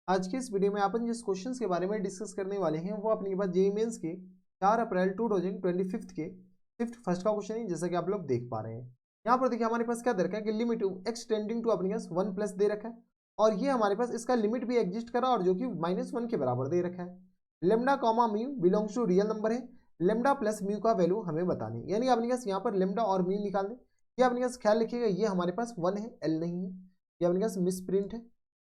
आज के इस वीडियो में अपन जिस क्वेश्चंस के बारे में डिस्कस करने वाले हैं वो अपने पास जेईई मेंस के 4 अप्रैल 2025 के शिफ्ट फर्स्ट का क्वेश्चन है, जैसा कि आप लोग देख पा रहे हैं। यहाँ पर देखिए हमारे पास क्या दे रखा है कि लिमिट एक्स टेंडिंग टू अपने पास 1 प्लस दे रखा है और ये हमारे पास इसका लिमिट भी एग्जिस्ट करा और जो कि -1 के बराबर दे रखा है। Lambda comma mu belongs to real number है। लेमडा प्लस म्यू का वैल्यू हमें बतानी, यानी अपने पास यहाँ पर लेमडा और म्यू निकाल दें। ये अपने पास ख्याल रखिएगा, ये हमारे पास 1 है, एल नहीं है, ये अपने पास मिस प्रिंट है।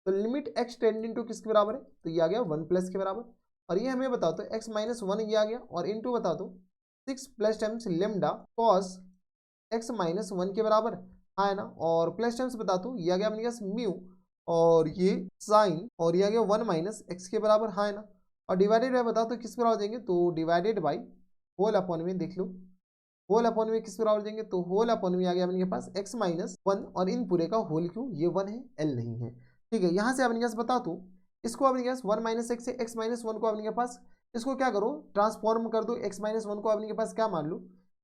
तो लिमिट एक्स टेंडिंग टू किसके बराबर है, तो ये आ गया 1 प्लस के बराबर। और ये हमें बता दो एक्स -1 ये आ गया और इनटू बता दो 6 plus times lambda cos x -1 के बराबर, हाँ है ना। और प्लस टाइम्स बता दो ये आ गया अपने पास म्यू और ये साइन और ये आ गया 1 माइनस एक्स के बराबर, हाँ है ना। और डिवाइडेड बाय बता दो किस बराबर देंगे, तो डिवाइडेड बाई होल अपॉन में देख लो, होल अपॉन में किस बराबर देंगे, तो होल अपॉन में आ गया अपने पास एक्स -1 और इन पूरे का होल क्यों, ये 1 है, एल नहीं है। ठीक है, यहाँ से अपने पास बता दो इसको अपने पास 1 माइनस एक्स से एक्स -1 को अपने पास इसको क्या करो ट्रांसफॉर्म कर दो, एक्स -1 को अपने पास क्या मान लो,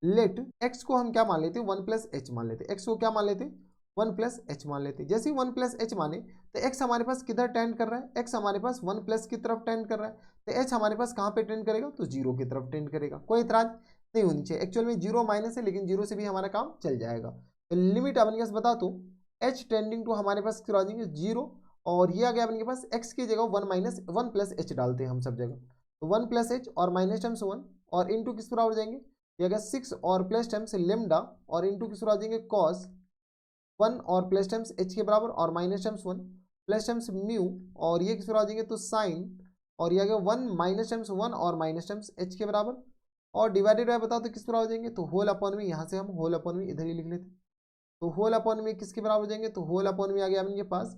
लेट एक्स को हम क्या मान लेते हैं 1 प्लस एच मान लेते, एक्स को क्या मान लेते 1 प्लस एच मान लेते। जैसे ही 1 प्लस एच माने तो एक्स हमारे पास किधर टेंड कर रहा है, एक्स हमारे पास 1 प्लस की तरफ टेंड कर रहा है, तो एच हमारे पास कहाँ पे टेंड करेगा, तो 0 की तरफ टेंड करेगा। कोई इतराज नहीं होनी चाहिए, एक्चुअल में 0 माइनस है लेकिन 0 से भी हमारा काम चल जाएगा। तो लिमिट अपने पास बता दो एच टेंडिंग टू हमारे पास क्या आ जाएंगे 0 और ये आ गया अपने पास x की जगह 1 प्लस एच डालते हैं हम सब जगह, तो 1 प्लस एच और माइनस टाइम्स 1 और इनटू किस बराबर जाएंगे, ये आ गया 6 और प्लस टाइम्स लेमडा और इनटू किस बराबर जाएंगे कॉस 1 और प्लस टाइम्स एच के बराबर और minus times 1 plus times mu और ये किस बराबर जाएंगे, तो साइन और ये आ गया 1 माइनस टाइम्स 1 और माइनस टाइम्स एच के बराबर और डिवाइडेड बाय बताओ तो किस बराबर जाएंगे, तो होल अपॉन में, यहाँ से हम होल अपॉन में इधर ही लिख लेते, तो होल अपॉन में किसके बराबर जाएंगे, तो होल अपॉन में आ गया अपने पास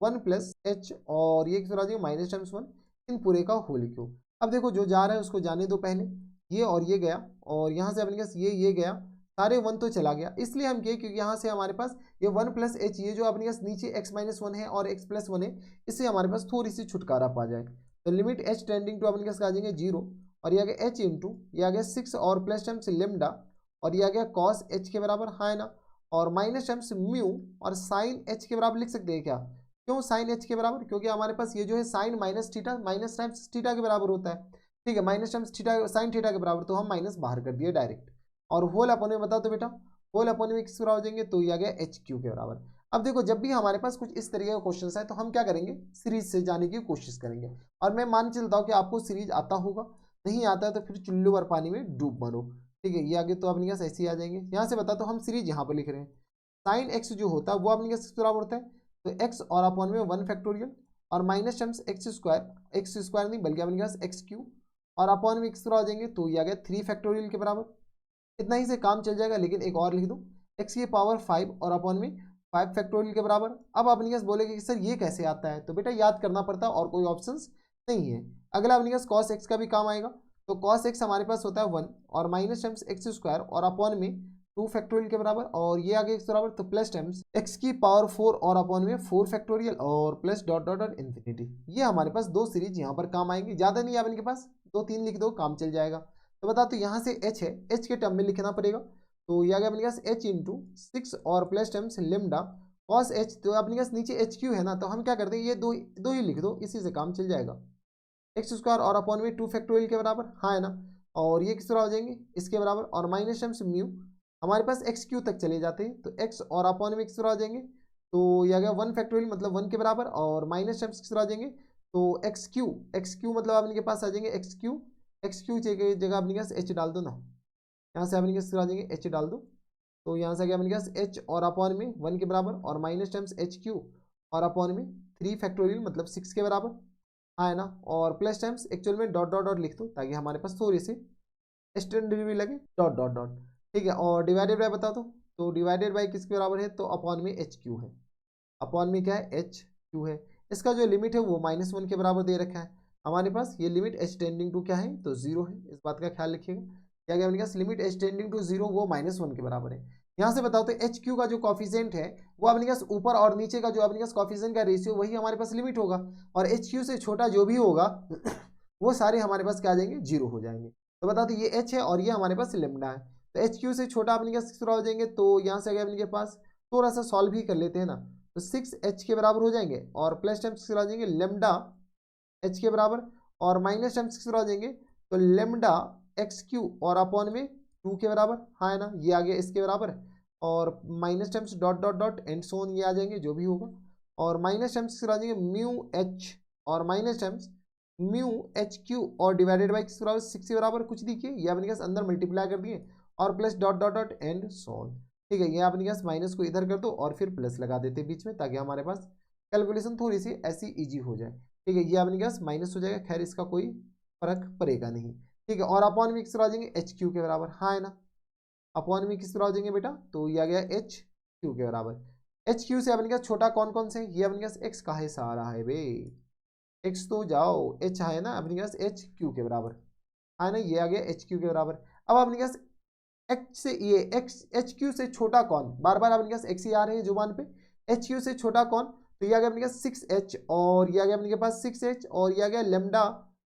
1 प्लस एच और ये किस बराबर माइनस टाइम्स 1 इन पूरे का होल क्यों। अब देखो जो जा रहा है उसको जाने दो, पहले ये और ये गया और यहाँ से अपने पास ये गया, सारे 1 तो चला गया, इसलिए हम किए क्योंकि यहाँ से हमारे पास ये 1 प्लस एच ये जो अपने पास नीचे x -1 है और x प्लस 1 है, इससे हमारे पास थोड़ी सी छुटकारा पा जाए। तो लिमिट h टेंडिंग टू अपने पास आ जाएंगे 0 और ये आ गया h इंटू ये आ गया 6 और प्लस टाइम्स लेमडा और ये आ गया कॉस h के बराबर, हाँ है ना। और माइनस टाइम्स म्यू और साइन h के बराबर लिख सकते हैं क्या, क्यों साइन h के बराबर, क्योंकि हमारे पास ये जो है sine minus theta minus times theta के बराबर होता है। ठीक है, minus times theta sine theta के बराबर, तो हम माइनस बाहर कर दिए डायरेक्ट। और होल अपॉन में बताओ तो बेटा होल अपॉन में किस बराबर हो जाएंगे, तो ये आ गया एच क्यू के बराबर। अब देखो जब भी हमारे पास कुछ इस तरीके का क्वेश्चन है तो हम क्या करेंगे, सीरीज से जाने की कोशिश करेंगे। और मैं मान चलता हूँ कि आपको सीरीज आता होगा, नहीं आता है तो फिर चुल्लू भर पानी में डूब मरो। ठीक है, ये आगे तो अपने पास ऐसे ही आ जाएंगे। यहाँ से बता तो हम सीरीज यहाँ पर लिख रहे हैं, साइन एक्स जो होता है वो अपने पास किस बराबर होता है, तो एक्स और अपॉन में 1 फैक्टोरियल और माइनस टाइम्स एक्स स्क्वायर नहीं बल्कि अपने पास एक्स क्यू और अपॉन में किस बराबर हो जाएंगे, तो ये आ गया 3 फैक्टोरियल के बराबर। इतना ही से काम चल जाएगा, लेकिन एक और लिख दो x की पावर 5 और अपॉन में 5 फैक्टोरियल के बराबर। अब अपने पास बोलेगे कि सर ये कैसे आता है, तो बेटा याद करना पड़ता है और कोई ऑप्शंस नहीं है। अगला अपने पास cos x का भी काम आएगा, तो cos x हमारे पास होता है 1 और माइनस टाइम्स एक्स स्क्वायर और अपॉन में 2 फैक्टोरियल के बराबर और ये आगे x बराबर, तो प्लस टाइम्स x की पावर 4 और अपॉन में 4 फैक्टोरियल और plus dot dot dot infinity. ये हमारे पास 2 सीरीज यहाँ पर काम आएंगी, ज़्यादा नहीं है अपने पास, 2-3 लिख दो काम चल जाएगा। तो बता तो यहाँ से h है, h के टर्म में लिखना पड़ेगा, तो ये आ गया अपने पास h इंटू 6 और plus times lambda cos h, तो अपने पास नीचे एच क्यू है ना, तो हम क्या करते हैं ये दो ही लिख दो, इसी से काम चल जाएगा। एक्स स्क्वायर और अपॉन में 2 फैक्टोरियल के बराबर, हाँ है ना। और ये किस तरह हो जाएंगे इसके बराबर और माइनस टाइम्स म्यू हमारे पास एक्स क्यू तक चले जाते हैं, तो एक्स और अपॉन में किस तरह हो जाएंगे, तो ये आ गया 1 फैक्टोरियल मतलब 1 के बराबर और माइनस टाइम्स किस तरह हो जाएंगे, तो एक्स क्यू मतलब अपने पास आ जाएंगे एक्स क्यू जगह अपने पास एच डाल दो ना, यहाँ से अपने पास आ जाएंगे एच डाल दो, तो यहाँ से आ गया अपने पास एच और अपॉन में 1 के बराबर और माइनस टाइम्स एच क्यू और अपॉन में 3 फैक्टोरियल मतलब 6 के बराबर, हाँ है ना। और प्लस टाइम्स एक्चुअल में डॉट डॉट डॉट लिख दो ताकि हमारे पास थोड़ी सी एक्सटेंडेड भी लगे, डॉट डॉट डॉट। ठीक है, और डिवाइडेड बाय बता दो, तो डिवाइडेड बाय किसके बराबर है, तो अपॉन में एच क्यू है, अपॉन में क्या है एच क्यू है। इसका जो लिमिट है वो -1 के बराबर दे रखा है हमारे पास, ये लिमिट एच टेंडिंग टू क्या है, तो 0 है, इस बात का ख्याल रखिएगा। क्या क्या अपने पास लिमिट एच टेंडिंग टू 0 वो -1 के बराबर है। यहाँ से बताओ तो एच क्यू का जो कॉफिशिएंट है वो अपने पास ऊपर और नीचे का जो अपने पास कॉफिशिएंट का रेशियो वही हमारे पास लिमिट होगा, और एच क्यू से छोटा जो भी होगा वो सारे हमारे पास क्या आ जाएंगे 0 हो जाएंगे। तो बता दो ये एच है और ये हमारे पास लेमडा है, तो एच क्यू से छोटा अपने पास किस तरह हो जाएंगे, तो यहाँ से अगर अपने के पास थोड़ा सा सॉल्व ही कर लेते हैं ना, तो 6h के बराबर हो जाएंगे, और प्लस टाइम्स किस तरह आ जाएंगे लेमडा h के बराबर, और माइनस टाइम्स किस तरह आ जाएंगे तो लेमडा एक्स क्यू और अपॉन में 2 के बराबर, हाँ है ना, ये आ गया इसके बराबर, और minus times dot dot dot and so on ये आ जाएंगे जो भी होगा, और माइनस टाइम्स किस तरह आ जाएंगे म्यू एच, और minus times mu H Q और डिवाइडेड बाई किस बराबर 6 के बराबर, कुछ देखिए ये अपने पास अंदर मल्टीप्लाई कर दिए, और plus dot dot dot and so on. ठीक है, ये अपने पास माइनस को इधर कर दो और फिर प्लस लगा देते बीच में, ताकि हमारे पास कैलकुलेशन थोड़ी सी ऐसी इजी हो जाए। ठीक है, ये अपने पास माइनस हो जाएगा, खैर इसका कोई फर्क पड़ेगा नहीं। ठीक है, और अपॉन में किस तरह आ जाएंगे एच क्यू के बराबर, हाँ है ना, अपॉन में किस तरह हो जाएंगे बेटा, तो ये आ गया एच क्यू के बराबर। एच क्यू से अपने पास छोटा कौन कौन से, ये अपने पास एक्स का है सारा है बे, एक्स तो जाओ एच है ना अपने पास एच क्यू के बराबर, है ना, ये आ गया एच क्यू के बराबर। अब अपने पास एक्स से ये एक्स एच क्यू से छोटा कौन, बार बार अपने पास एक्स ही आ रहे हैं जुबान पे, एच क्यू से छोटा कौन, तो ये आ गया अपने पास 6h, और ये आ गया अपने पास 6h, और ये आ गया लेमडा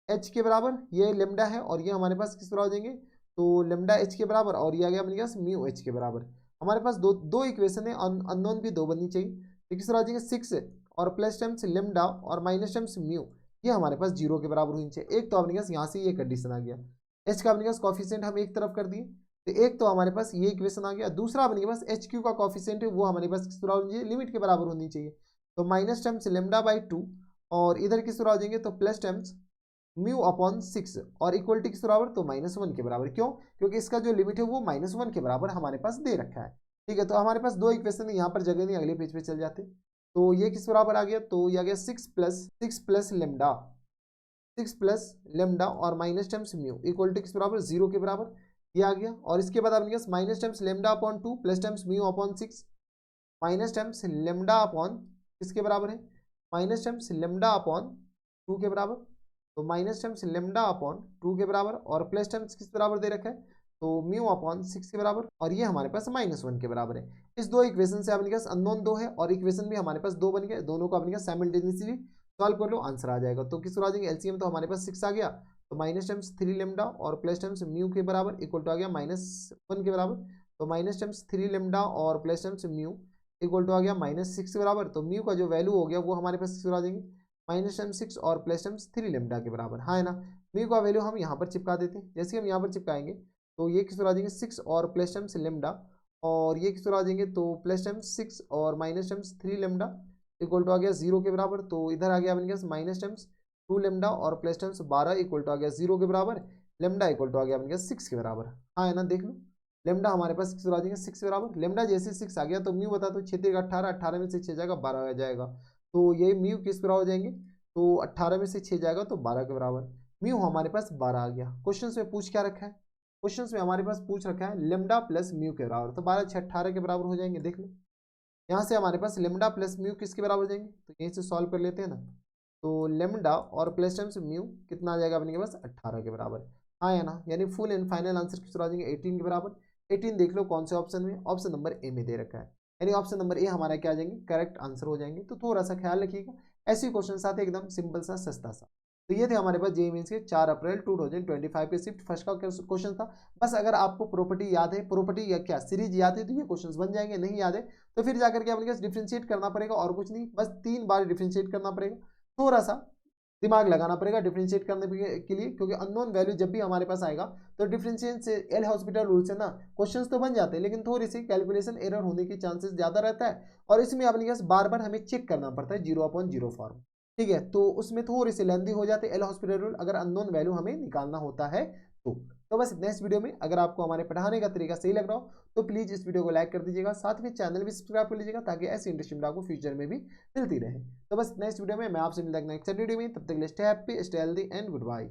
एच के बराबर, ये लेमडा है, और ये हमारे पास किस तरह हो जाएंगे तो लेमडा एच के बराबर, और ये आ गया अपने पास म्यू एच के बराबर। हमारे पास दो दो इक्वेशन है, अननोन भी दो बननी चाहिए, तो किस तरह हो जाएंगे 6 और प्लस टाइम्स लेमडा और माइनस टाइम्स म्यू, ये हमारे पास 0 के बराबर होनी चाहिए। एक तो अपने पास यहाँ से ये कंडीशन आ गया, एच का अपने पास कॉफिशिएंट हम एक तरफ कर दिए, तो एक तो हमारे पास ये इक्वेशन आ गया, दूसरा अपने पास एच क्यू का कॉफिशिएंट है वो हमारे पास किस तरह होनी चाहिए लिमिट के बराबर होनी चाहिए, तो माइनस टाइम्स लेमडा बाई 2, और इधर किस तरह हो जाएंगे तो प्लस टाइम्स म्यू अपॉन 6, और इक्वलिटी किस बराबर तो -1 के बराबर, क्यों, क्योंकि इसका जो लिमिट है वो -1 के बराबर हमारे पास दे रखा है। ठीक है, तो हमारे पास दो इक्वेशन है, यहाँ पर जगह नहीं, अगले पेज पे चल जाते, तो ये किस बराबर आ गया, तो ये आ गया 6 प्लस लेमडा, 6 प्लस लेमडा और minus times mu equal to किस बराबर 0 के बराबर, ये आ गया, और इसके बाद आपके पास minus times lambda upon 2 plus times mu upon 6, minus times lambda upon किसके बराबर है, माइनस टाइम्स लेमडा अपॉन 2 के बराबर, तो माइनस टाइम्स लेमडा अपॉन 2 के बराबर, और प्लस टाइम्स किस बराबर दे रखा है तो म्यू अपॉन 6 के बराबर, और ये हमारे पास -1 के बराबर है। इस दो इक्वेशन से अपने पास अननोन 2 है, और इक्वेशन भी हमारे पास 2 बन गए, दोनों को अपने पास साइमल्टेनियसली सॉल्व कर लो, आंसर आ जाएगा। तो किस तरह आ जाएंगे एलसीएम, तो हमारे पास 6 आ गया, तो माइनस टाइम्स 3 लेमडा और प्लस टाइम्स म्यू के बराबर इक्वल टू आ गया -1 के बराबर, तो माइनस टाइम्स 3 लेमडा और plus times mu equal to आ गया -6 के बराबर, तो म्यू का जो वैल्यू हो गया वो हमारे पास किस तरह आ जाएंगे माइनस टाइम्स 6 और प्लस टाइम्स 3 लेमडा के बराबर, हाँ है ना। म्यू का वैल्यू हम यहाँ पर चिपका देते हैं, जैसे हम यहाँ पर चिपकाएंगे तो ये किस तरह आ जाएंगे 6 और प्लस टाइम्स लेमडा, और ये किस तरह आ जाएंगे तो प्लस टाइम्स 6 और minus times 3 lambda equal to आ गया 0 के बराबर, तो इधर आ गया अपने पास माइनस टाइम्स 2 लेमडा और प्लस टाइम्स 12 इक्वल टू आ गया 0 के बराबर, लेमडा इक्वल टू आ गया अपने पास 6 के बराबर, हाँ है ना, देख लो लेमडा हमारे पास किस तरह आ जाएंगे 6 के बराबर, लेमडा जैसे 6 आ गया तो म्यू बता दो 6 18, 18 में से 6 जाएगा 12 आ जाएगा, तो ये म्यू किस बराबर हो जाएंगे तो 18 में से 6 जाएगा तो 12 के बराबर, म्यू हमारे पास 12 आ गया। क्वेश्चन में पूछ क्या रखा है, क्वेश्चन में हमारे पास पूछ रखा है लेमडा प्लस म्यू के बराबर, तो 12 6 18 के बराबर हो जाएंगे, देख लो यहाँ से हमारे पास लेमडा प्लस म्यू किसके बराबर हो जाएंगे, तो यहीं से सॉल्व कर लेते हैं ना, तो लेमडा और प्लस टाइम्स म्यू कितना आ जाएगा अपने के पास 18 के बराबर, हाँ है ना, यानी फुल एंड फाइनल आंसर किस तरह आ जाएंगे 18 के बराबर। 18 देख लो कौन से ऑप्शन में, ऑप्शन नंबर ए में दे रखा है, यानी ऑप्शन नंबर ए हमारा क्या आ जाएंगे करेक्ट आंसर हो जाएंगे। तो थोड़ा सा ख्याल रखिएगा, ऐसे क्वेश्चन आते एकदम सिंपल सा सस्ता सा। तो ये थे हमारे पास जेईई मेंस के 4 अप्रैल 2025 के शिफ्ट फर्स्ट का क्वेश्चन था। बस अगर आपको प्रॉपर्टी याद है, प्रॉपर्टी या क्या सीरीज याद है तो ये क्वेश्चंस बन जाएंगे, नहीं याद है तो फिर जाकर के अपने डिफ्रेंशिएट करना पड़ेगा, और कुछ नहीं, बस 3 बार डिफ्रेंशिएट करना पड़ेगा, थोड़ा सा दिमाग लगाना पड़ेगा डिफरेंशिएट करने के लिए, क्योंकि अननोन वैल्यू जब भी हमारे पास आएगा तो डिफरेंशिएट से एल हॉस्पिटल रूल से ना क्वेश्चंस तो बन जाते हैं, लेकिन थोड़ी सी कैलकुलेशन एरर होने की चांसेस ज्यादा रहता है, और इसमें अपने पास बार बार हमें चेक करना पड़ता है 0/0 फॉर्म, ठीक है, तो उसमें थोड़ी सी लेंथी हो जाते हैं एल हॉस्पिटल रूल, अगर अननोन वैल्यू हमें निकालना होता है तो बस नेक्स्ट वीडियो में अगर आपको हमारे पढ़ाने का तरीका सही लग रहा हो तो प्लीज इस वीडियो को लाइक कर दीजिएगा, साथ में चैनल भी सब्सक्राइब कर लीजिएगा, ताकि ऐसी इंटरेस्टिंग वीडियो आपको फ्यूचर में भी मिलती रहे। तो बस नेक्स्ट वीडियो में मैं आपसे मिलता हूं नेक्स्ट वीडियो में, तब तक के लिए stay happy, stay healthy and good bye.